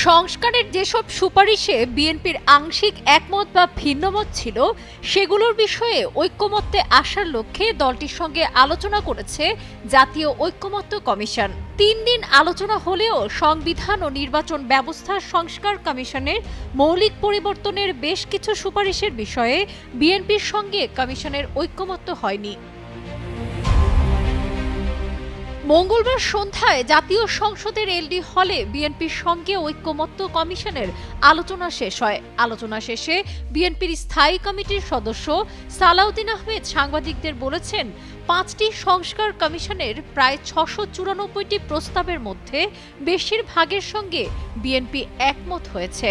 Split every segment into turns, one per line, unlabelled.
সংস্কারের যেসব সুপারিশে বিএনপির আংশিক একমত বা ভিন্নমত ছিল সেগুলোর বিষয়ে ঐক্যমত্যে আসার লক্ষ্যে দলটির সঙ্গে আলোচনা করেছে জাতীয় ঐক্যমত্য কমিশন। 3 দিন আলোচনা হলেও সংবিধান ও নির্বাচন ব্যবস্থা সংস্কার কমিশনের মৌলিক পরিবর্তনের বেশ কিছু সুপারিশের বিষয়ে বিএনপির সঙ্গে কমিশনের ঐক্যমত্য হয়নি। মঙ্গলবার সন্ধ্যায় জাতীয় সংসদের এলডি হলে বিএনপির সঙ্গে ঐক্যমত্য কমিশনের আলোচনা শেষ হয়। আলোচনা শেষে বিএনপির স্থায়ী কমিটির সদস্য সালাউদ্দিন আহমেদ সাংবাদিকদের বলেছেন, 5টি সংস্কার কমিশনের প্রায় 694টি প্রস্তাবের মধ্যে বেশিরভাগের সঙ্গে বিএনপি একমত হয়েছে।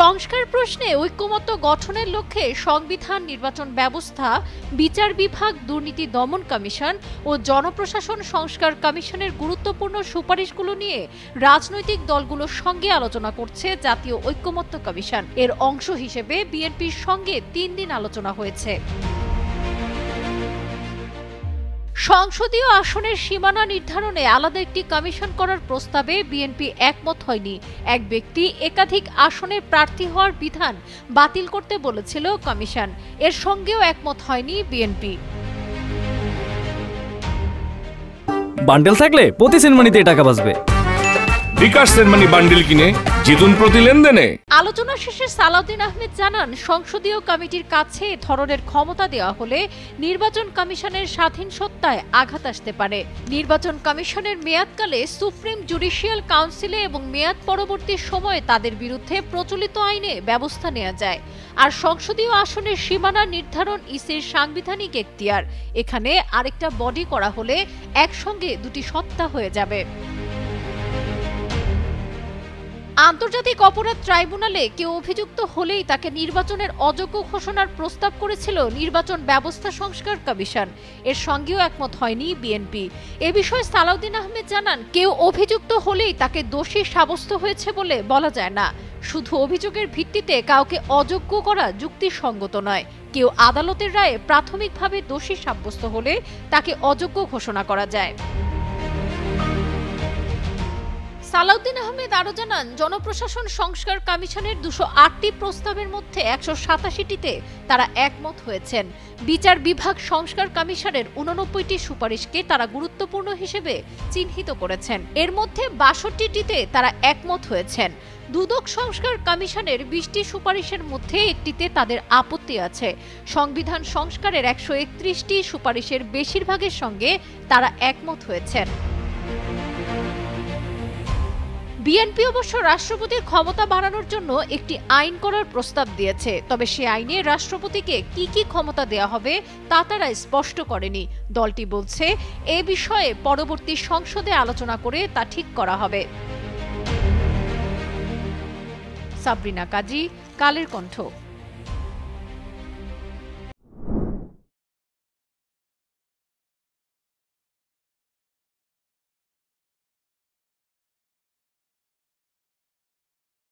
সংস্কার প্রশ্নে ঐক্যমত্য গঠনের লক্ষ্যে সংবিধান, নির্বাচন ব্যবস্থা, বিচার বিভাগ, দুর্নীতি দমন কমিশন ও জনপ্রশাসন সংস্কার কমিশনের গুরুত্বপূর্ণ সুপারিশগুলো নিয়ে রাজনৈতিক দলগুলোর সঙ্গে আলোচনা করছে জাতীয় ঐক্যমত্য কমিশন। এর অংশ হিসেবে বিএনপির সঙ্গে 3 দিন আলোচনা হয়েছে। সংসদীয় আসনের সীমানা নির্ধারণে আলাদা একটি কমিশন করার প্রস্তাবে বিএনপি একমত হয়নি। এক ব্যক্তি একাধিক আসনের প্রার্থী হওয়ার বিধান বাতিল করতে বলেছিল কমিশন, এর সঙ্গেও একমত হয়নি বিএনপি।
বান্ডেল থাকলে প্রতি সেনমানিতে টাকা বাঁচবে।
বিকাশ সেনমানি বান্ডেল কিনে জিতুন প্রতি লেনদেনে।
আলোচনা শেষে সালাউদ্দিন আহমেদ জানান, সংসদীয় কমিটির কাছে এ ধরনের ক্ষমতা দেওয়া হলে নির্বাচন কমিশনের স্বাধীন সত্তায় আঘাত আসতে পারে। নির্বাচন কমিশনের মেয়াদকালে সুপ্রিম জুডিশিয়াল কাউন্সিলে এবং মেয়াদ পরবর্তী সময়ে তাদের বিরুদ্ধে প্রচলিত আইনে ব্যবস্থা নেওয়া যায়। আর সংসদীয় আসনের সীমানা নির্ধারণ ইসির সাংবিধানিক এখতিয়ার। এখানে আরেকটা বডি করা হলে একসঙ্গে দুটি সত্তা হয়ে যাবে। আন্তর্জাতিক অপরাধ ট্রাইব্যুনালে কেউ অভিযুক্ত হলেই তাকে নির্বাচনের অযোগ্য ঘোষণার প্রস্তাব করেছিল নির্বাচন ব্যবস্থা সংস্কার কমিশন, এর সঙ্গেও একমত হয়নি বিএনপি। এ বিষয়ে সালাউদ্দিন আহমেদ জানান, কেউ অভিযুক্ত হলেই তাকে দোষী সাব্যস্ত হয়েছে বলে বলা যায় না। শুধু অভিযোগের ভিত্তিতে কাউকে অযোগ্য করা যুক্তিসঙ্গত নয়। কেউ আদালতের রায়ে প্রাথমিকভাবে দোষী সাব্যস্ত হলে তাকে অযোগ্য ঘোষণা করা যায়। সালাউদ্দিন আহমেদ আরো জানান, জনপ্রশাসন সংস্কার কমিশনের 208টি প্রস্তাবের মধ্যে 187টিতে তারা একমত হয়েছেন। বিচার বিভাগ সংস্কার কমিশনের 89টি সুপারিশকে তারা গুরুত্বপূর্ণ হিসেবে চিহ্নিত করেছেন। এর মধ্যে 62টিতে তারা একমত হয়েছেন। দুদক সংস্কার কমিশনের 20টি সুপারিশের মধ্যে একটিতে তাদের আপত্তি আছে। সংবিধান সংস্কারের 131টি সুপারিশের বেশিরভাগের সঙ্গে তারা একমত হয়েছেন। বিএনপি অবশ্য রাষ্ট্রপতির ক্ষমতা বাড়ানোর জন্য একটি আইন করার প্রস্তাব দিয়েছে, তবে সে আইনে রাষ্ট্রপতিকে কি কি ক্ষমতা দেওয়া হবে তা তারা স্পষ্ট করেনি। দলটি বলছে, এ বিষয়ে পরবর্তী সংসদে আলোচনা করে তা ঠিক করা হবে। সাবরিনা কাজী, কালের কণ্ঠ।